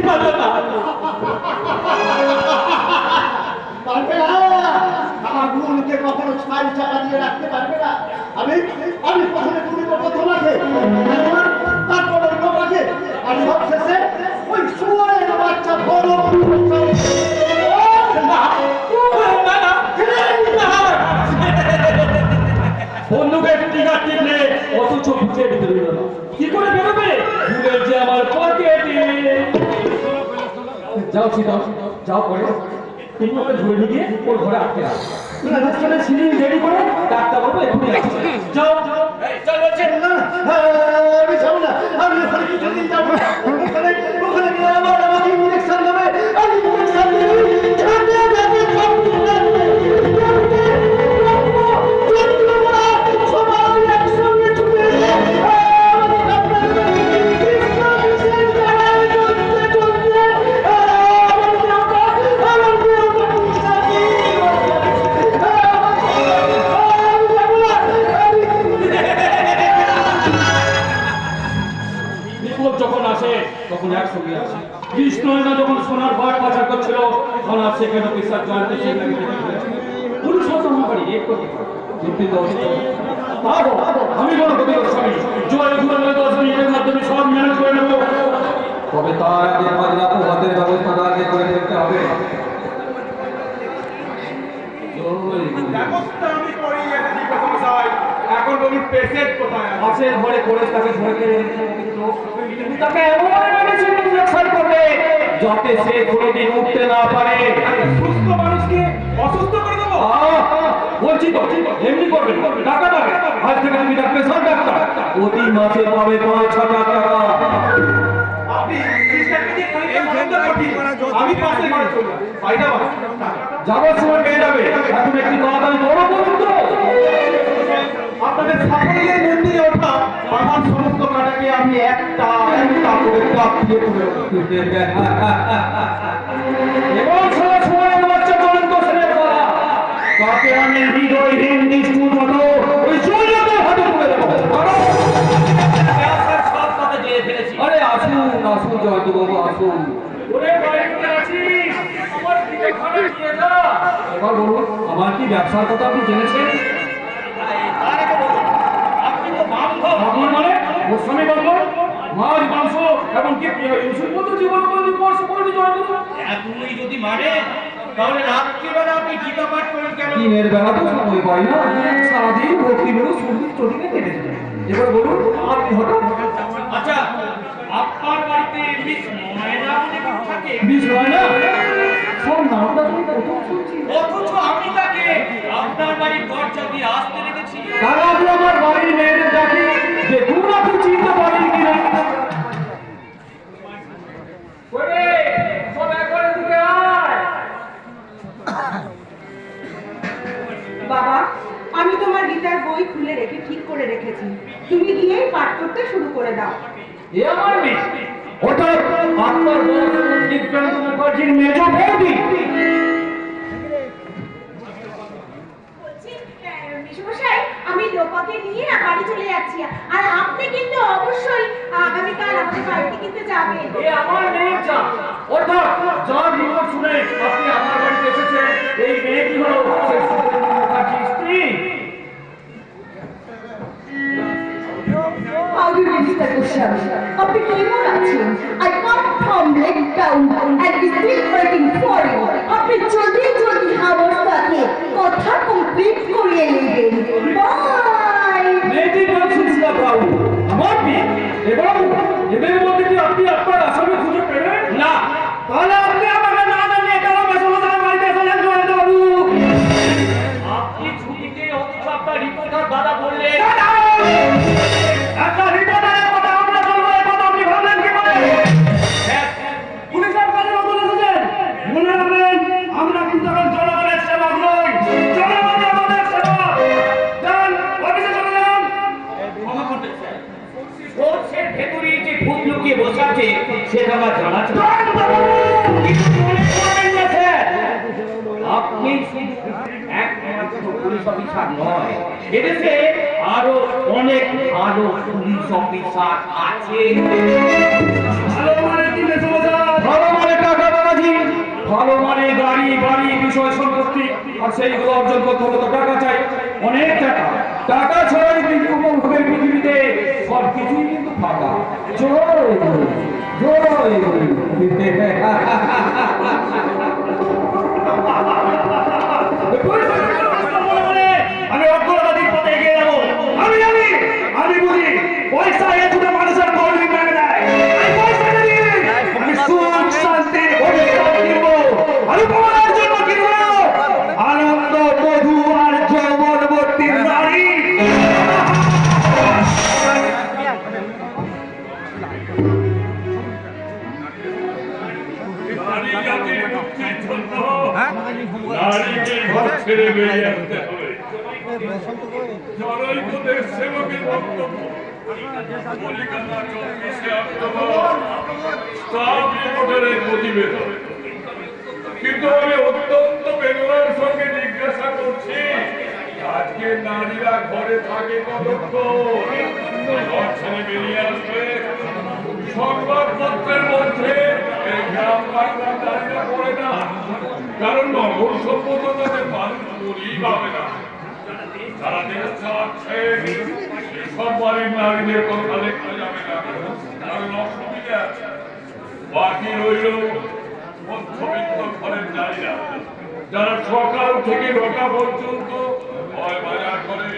পারবে না। পারবে না, আগুনকে কখনো ছাই চাপা দিয়ে রাখতে পারবে না। আমি আমি প্রথমে তুলিব প্রথম আছে, তারপর অন্য আছে, আর সবশেষে ওই শুয়োরের বাচ্চা বড় বন্দুকের টিকার টিপলে অথচ বুকের ভিতরে বেরোলো না। কি করে বেরোবে? ভুলের যে আমার পকেটে। যাও সিধাও, যাও করে তুমি ওকে ধরে নিয়ে ওর ঘরে আটকে রাখো। অনুষ্ঠানে সিঁড়ি রেডি করে ডাক্তার বাবু এখনই আসছে। যাও যাও, চল বলছে। আমি যাবো না, আমি ওখানে কিছুদিন যাবো না। ওখানে ওখানে গিয়ে আমাকে ইঞ্জেকশন দেবে, আমি ইঞ্জেকশন দেবে। যখন আসে তখন একসঙ্গে আসে। কৃষ্ণা যখন সোনার ভাট পাচার করছিল তখন আর সেখানে অফিসার জয়ন্ত সিং পুলিশ হতো না পারি এক করতে পারে। আমি বড় কবি গোস্বামী জয় গুরু 10 মিনিটের মাধ্যমে সব ম্যানেজ করে নেব। তবে তার আগে বাজরা পোহাতের ব্যবস্থা আগে করে ফেলতে হবে। ব্যবস্থা আমি করি এসেছি মশাই। এখন বলুন পেশেন্ট কোথায় আছে? পাশের ঘরে করে তাকে ধরে তাকে এমন মেডিসিন ইনজেকশন করবে যাতে সে কোনোদিন উঠতে না পারে। সুস্থ মানুষকে অসুস্থ করে দেবো? বলছি তো এমনি করবেন, টাকা দেবে। আজ থেকে তুমি ডাক্তার সব ডাক্তার প্রতি মাসে পাবে 5,000 টাকা। আপনি সিস্টারকে দিয়ে খানিকটা বন্ধ করুন। আমি পাশে ঘরে চলে যাব। বাইরে যাবার সময় পেয়ে যাবে। এখন একটি কথা বড় বলুন তো, আপনাদের সাফল্যের মন্দিরে ওঠা আমার সমস্ত কাটাকে আমি একটা একটা করে কাপ দিয়ে তুলে এবং সারা সময়ের বাচ্চা পর্যন্ত ছেড়ে করা তাকে আমি হৃদয়হীন নিষ্ঠুর মতো ওই সূর্যদের হাতে তুলে দেবো। সব কথা জেনে ফেলেছি। আরে আসুন আসুন জয়ন্ত বাবু আসুন। ওরে বাড়িতে আছিস, আমার দিকে খানা নিয়ে যা। এবার বলুন আমার কি ব্যবসার কথা আপনি জেনেছেন? আপনি তো বামন মানে গোস্বামী বাবু মাছ মাংস এমনকি ওষুধ মতো জীবন পরামর্শ করে জয় করুন। তুই যদি মানে তাহলে রাত্রিবেলা আপনি গীতা পাঠ করেন কেন? দিনের বেলা তো সময় পাই না, সারাদিন ভক্তি মেরু সঙ্গীত চটিকে কেটে যায়। এবার বলুন আপনি হঠাৎ আচ্ছা, আপনার বাড়িতে মিস ময়না বলে কেউ থাকে? বিষ হয় না সব নামটা তুমি প্রথম শুনছি। অথচ আমি তাকে আপনার বাড়ির দরজা দিয়ে আসতে রেখেছি। তারা আপনি আমার বাড়ির মেয়েদের ডাকি দেখুন আপনি চিনতে পারেন কিনা। ওরে সব একবারে দিকে আয়। বাবা, আমি তোমার গীতার বই খুলে রেখে ঠিক করে রেখেছি, তুমি গিয়ে পাঠ করতে শুরু করে দাও। এ আমার মেয়ে অর্থাৎ আপনার দিব্যান্ত মুখার্জির মেজ বৌদি। মেশমশাই, আমি লোপাকে নিয়ে বাড়ি চলে যাচ্ছি, আর আপনি কিন্তু অবশ্যই আগামীকাল আমাদের বাড়িতে কিন্তু যাবেন। এ আমার মেয়ের যা অর্থাৎ যার রিপোর্ট শুনে আপনি আমার বাড়িতে এসেছেন এই মেয়েটি হলো সেই দিব্যান্ত মুখার্জির স্ত্রী। How do you do Mr. Goswami? আপনি কেমন আছেন? I come from Lake Town and is still waiting for you. আপনি জলদি জলদি আমার সাথে কথা কমপ্লিট করিয়ে নেবেন। বাই। মেয়েটি বলছিস না বাবু আমার মেয়ে এবং এদের মধ্যে কি আপনি আপনার আসামি খুঁজে পেলেন না? তাহলে আপনি আমাকে না জানিয়ে কেন মেশমশাই বাড়িতে এসেছেন জয়ন্ত বাবু? আপনি ছুটিতে অথচ আপনার রিপোর্টার দাদা বললেন একটা রিপোর্টারের কথা আমরা বলবো, এই কথা আপনি ভাবলেন কি করে? পুলিশের কাছে নতুন এসেছেন, মনে রাখবেন আমরা কিন্তু এখন জনগণের সেবক নই, জনগণ আমাদের সেবক। যান অফিসে চলে যান। ক্ষমা করবেন স্যার, সরষের ভেতরে যে ভূত লুকিয়ে বসে আছে সেটা আমার জানা ছিল। কিন্তু মনে করবেন না স্যার, আপনি শুধু একমাত্র পুলিশ অফিসার নয়, এদেশে আরো অনেক ভালো পুলিশ অফিসার আছে। ভালো মানে কি মেশমশাই? ভালো মানে গাড়ি বাড়ি বিষয় সম্পত্তি, আর সেইগুলো অর্জন করতে হলে তো টাকা চাই, অনেক টাকা। টাকা ছাড়াই কিন্তু উপভোগের পৃথিবীতে সব কিছুই কিন্তু ফাঁকা। জয় গুরু, জয় গুরু। আমি অগ্রগতির পথে এগিয়ে যাবো। আমি বুঝি পয়সা এতটা মানুষের গর্বি মেনে নেয়। এই পয়সাটা দিয়ে আমি সুখ শান্তি ভবিষ্যৎ কিনবো। আমি তোমাদের জন্য কিনবো আনন্দ, মধু আর যৌবনবর্তী নারী। নারী জাতির মুক্তির জন্য নারীকে ঘর ছেড়ে বেরিয়ে আসতে হবে। জনৈকদের সেবকের বক্তব্য, কলিকাতা 24 অক্টোবর স্টাফ রিপোর্টারের প্রতিবেদন। কিন্তু আমি অত্যন্ত বেদনার সঙ্গে জিজ্ঞাসা করছি, আজকে নারীরা ঘরে থাকে কতক্ষণ? ঘর ছেড়ে বেরিয়ে আসবে। সংবাদপত্রের মধ্যে এই গ্রাম বাংলার নারীরা পড়ে না, কারণ নগর সভ্যতা তাদের মানুষ বলেই পাবে না। যারা দেশ চালাচ্ছে সব বাড়ির নারীদের কথা লেখা যাবে না, কারণ অসুবিধা আছে। বাকি রইল মধ্যবিত্ত ঘরের নারীরা, যারা সকাল থেকে রোটা পর্যন্ত হয় বাজার করে,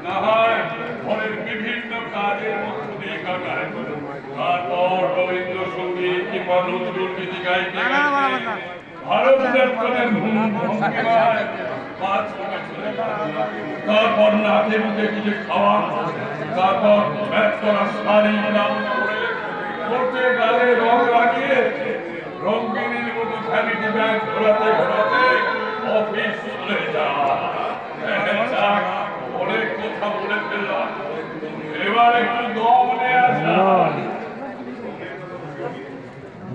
না হয় ঘরের বিভিন্ন কাজের মধ্য দিয়ে কাটায়। তারপর রবীন্দ্রসঙ্গীত কিংবা নজরুল গীতি গাইতে গাইতে ভারত দর্শনের ভঙ্গিমায় কাজ করে চলে যায়। তারপর নাচে মুখে কিছু খাওয়া, তারপর ব্যাগ করা শাড়ি ব্লাউজ পরে ঠোঁটে গালে রং লাগিয়ে রঙ্গিনীর মতো ভ্যানিটি ব্যাগ ঘোরাতে ঘোরাতে অফিস চলে যায়। অনেক কথা বলে ফেললাম, এবার একটু দম নিয়ে আসা।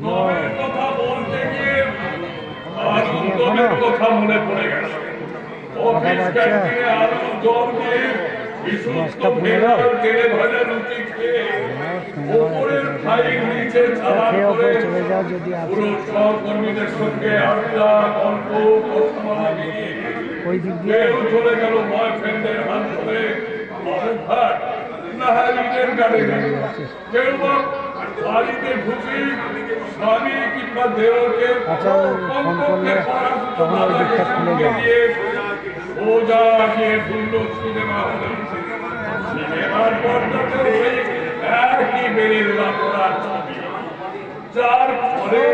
দমের কথা বলতে গিয়ে আনন্দের কথা মনে পড়ে গেল। অফিস ক্যান্টিনে আলু দম দিয়ে বিশুদ্ধ ভেজাল তেলে ভাজা রুটি খেয়ে ওপরের ফাইল নিচে চালান করে পুরো সহকর্মীদের সঙ্গে আড্ডা গল্প কথামালা কেউ চলে গেল বয়ফ্রেন্ডের হাত ধরে বাবুঘাট না হয় ইডেন গার্ডেনে, কেউ বা বাড়িতে ঢুকি স্বামী কিংবা দেওরকে কমপক্ষে পড়াশোনা সঙ্গে দিয়ে সোজা গিয়ে শূন্য সিনেমা হলে। সিনেমার পর্দাতে সেই একই বেরিয়ে লাপড়ার ছবি, যার ফলে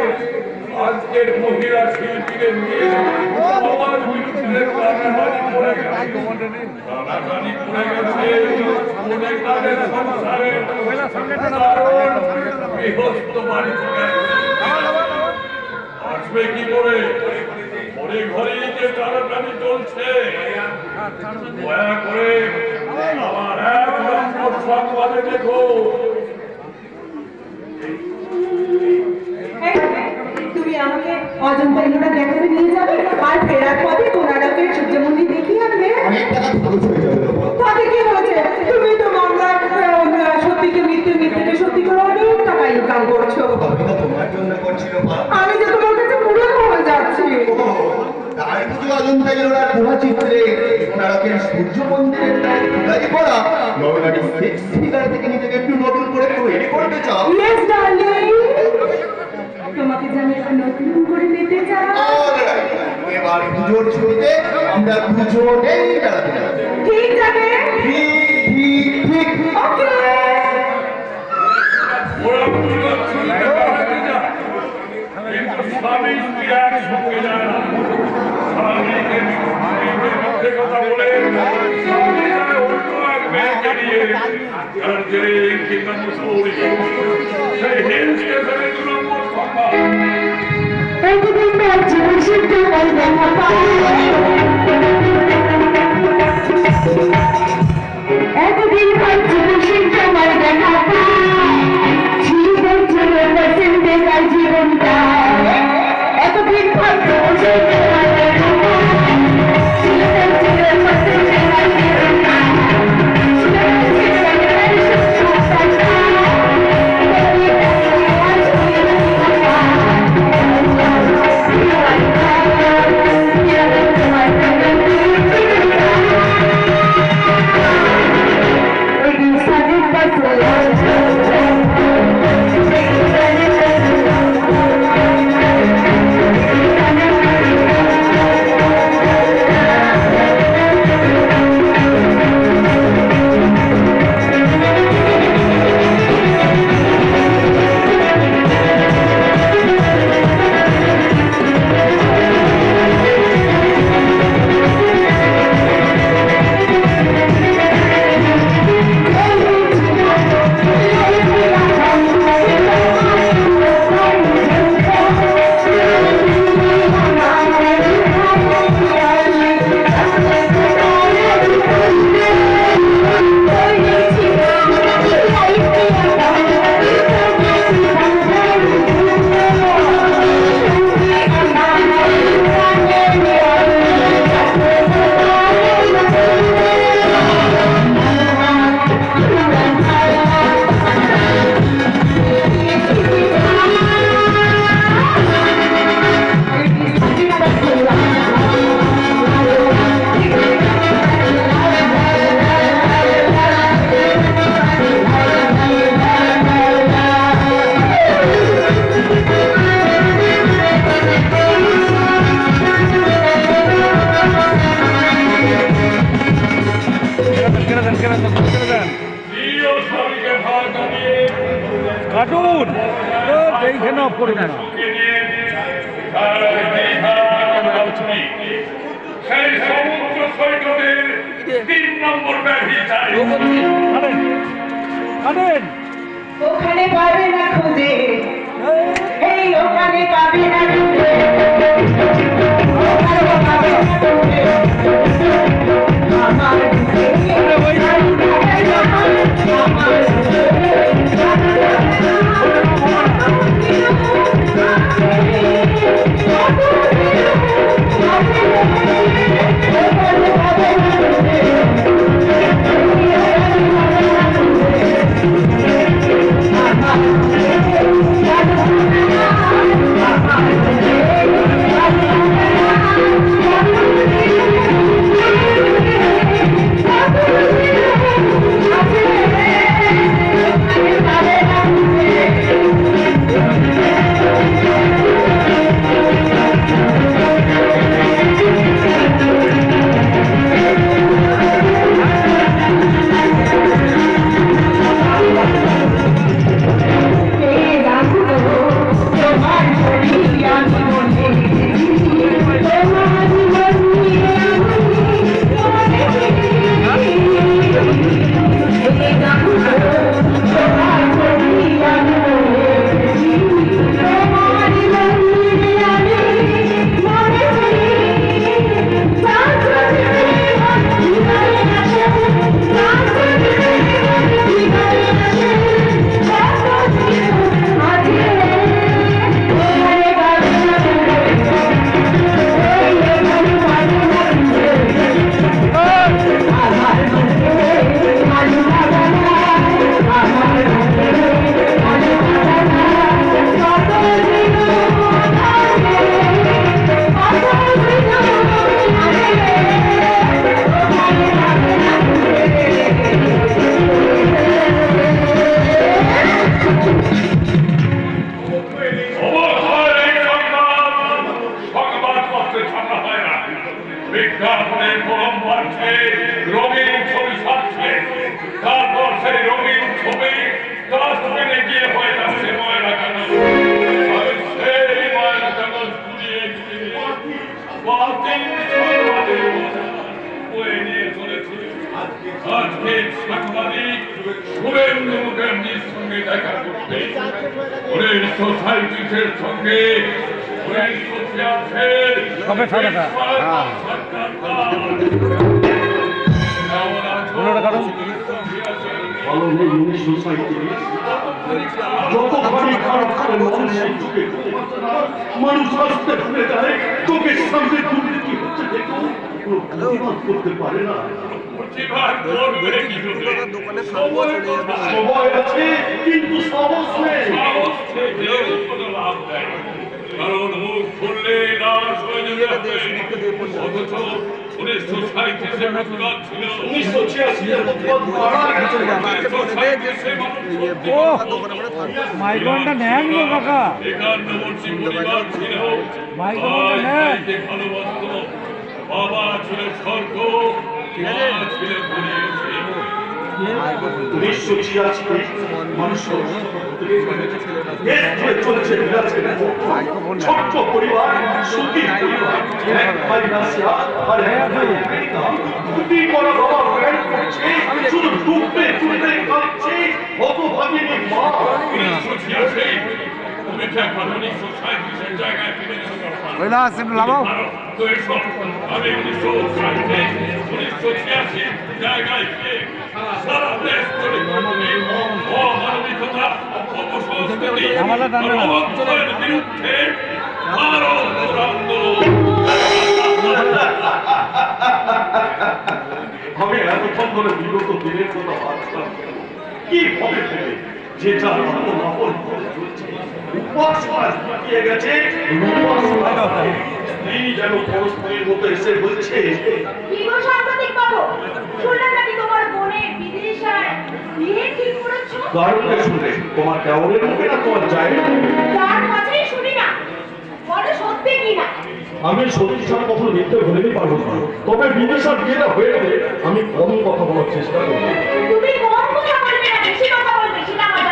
আজকের মহিলা শিল্পীদের নিয়ে সবার বিরুদ্ধে কানাঘানি পড়ে গেছে। কানাঘানি পড়ে গেছে অনেক তাদের সংসারের কারণ গৃহস্থ বাড়ি থেকে আসবে কি করে? ঘরে ঘরে যে টানাটানি চলছে, দয়া করে আমার 1 নম্বর সংবাদে দেখো। তুমি আমাকে অজন্তা ইলোরা দেখাতে নিয়ে যাবে, আর ফেরার পথে কোনারকের সূর্য মন্দির দেখিয়ে আনবে। অনেক টাকা খরচ হয়ে যাবে। তাতে কি হয়েছে? তুমি তো বাংলার সত্যিকে মিথ্যে, মিথ্যেকে সত্যি করে অনেক টাকা ইনকাম করছো। আমি তো তোমার জন্য করছিল মা। আমি যে তোমার কাছে পুরো হয়ে যাচ্ছি। তাই বুঝি অজন্তা ইলোরার গুহা চিত্রে কোনারকের সূর্য মন্দিরের গাড়ি পড়া নবনারী সেক্স ফিগার থেকে নিজেকে একটু নতুন করে তৈরি করতে চাও? ইয়েস ডার্লিং, তোমাকে যে আমি একটা নতুন করে নিতে চাই। Alright, এবার পুজোর ছুটিতে আমরা দুজনেই বেড়াতে যাব। ঠিক যাবে? ঠিক। ওকে। ওরা পুজোর ছুটিতে বেড়াতে যায়, কিন্তু স্বামী স্ত্রী একসঙ্গে যায় না। স্বামীকে মিথ্যে কথা বলে স্বামী যায় অন্য এক মেয়েকে নিয়ে দার্জিলিং কিংবা মুসৌরি, সেই হিল স্টেশনে 2 নম্বর সংবাদ। একদিন তার জীবন সিদ্ধ হয়ে দেখা পায়, একদিন তার জীবন সিদ্ধ হয়ে দেখা পায়, জীবন ছিল পছন্দের তার জীবনটা, এতদিন ভাগ্য সিদ্ধ হয়ে দেখা পায়, জীবন ছিল পছন্দের তার জীবনটা, জীবন ছিল কার্টুন এইখানে অফ করে না সেই সমুদ্র সৈকতের 3 নম্বর ব্যবসায়ী ওখানে পাবে না খুঁজে এই ওখানে পাবে না খুঁজে আমার বিজ্ঞাপনের কলম বাড়ছে, রঙিন ছবি ছাপছে, তারপর সেই রঙিন ছবি ডাস্টবিনে গিয়ে হয়ে যাচ্ছে ময়লা কাগজ। আর সেই ময়লা কাগজ ঘুরিয়ে ঘুরিয়ে বাতিল সংবাদের বয়ে নিয়ে চলেছে। আজকে সাংবাদিক শুভেন্দু মুখার্জির সঙ্গে দেখা করতে 1937-এর সঙ্গে 1986-এর কবে সাদাটা যতখানি খারাপ করে মানুষের চোখে মানুষ আসতে ভুলে যায়, চোখের সামনে দুর্নীতি হচ্ছে দেখো কোনো প্রতিবাদ করতে পারে না। সময় আছে কিন্তু সাহস নেই। কারণ মুখ খুললে নাশ হয়ে যাবে। অথচ 1937-এ প্রতিবাদ ছিল, 1986-এর প্রতিবাদ মারা গেছে। 1937-এ মাইক্রোনটা নেন গো কাকা 51বর্ষী পরিবার ছিল। মাইক্রোফোনটা নেন। ভাইকে ভালোবাসত। বাবা ছিল স্বর্গ, মা ছিল পরিবেশে। 1986 মানুষ দেশ জুড়ে চলছে বিরাজের ছোট্ট পরিবার, সুখী পরিবার, এক ভাই রাশিয়া আর এক ভাই আমেরিকা। দুটি বড় বাবা প্রেম করছে, শুধু ডুবতে ডুবতে কাঁদছে হতভাগিনী মা। 1986 তুমি কি এখন 1937-এর জায়গায় ফিরে যেতে পারবে? তো এসব আমি 1986 জায়গায় গিয়ে সারা দেশ জুড়ে অমানবিকতা, অপসংস্কৃতি, অবক্ষয়ের বিরুদ্ধে ভারত আন্দোলন। আমি এতক্ষণ ধরে বিগত দিনের কথা ভাবছিলাম কি হবে ভেবে যে যার আপন আপন করে চলছে। উপাসনা শুকিয়ে গেছে, স্ত্রী যেন পরস্পরের মতো এসে বলছে কি গো সাংবাদিক বাবু, শুনলাম নাকি তোমার বোনের বিদেশার বিয়ে ঠিক করেছো? কারণটা শুনে তোমার দেওয়ারের মুখে না তোমার যায় তার মাঝেই শুনি না, বলে সত্যি কি না? আমি সত্যি ছাড়া কখনো মিথ্যে বলেই পারবো না, তবে বিদেশার বিয়েটা হয়ে গেলে আমি কম কথা বলার চেষ্টা করবো। তুমি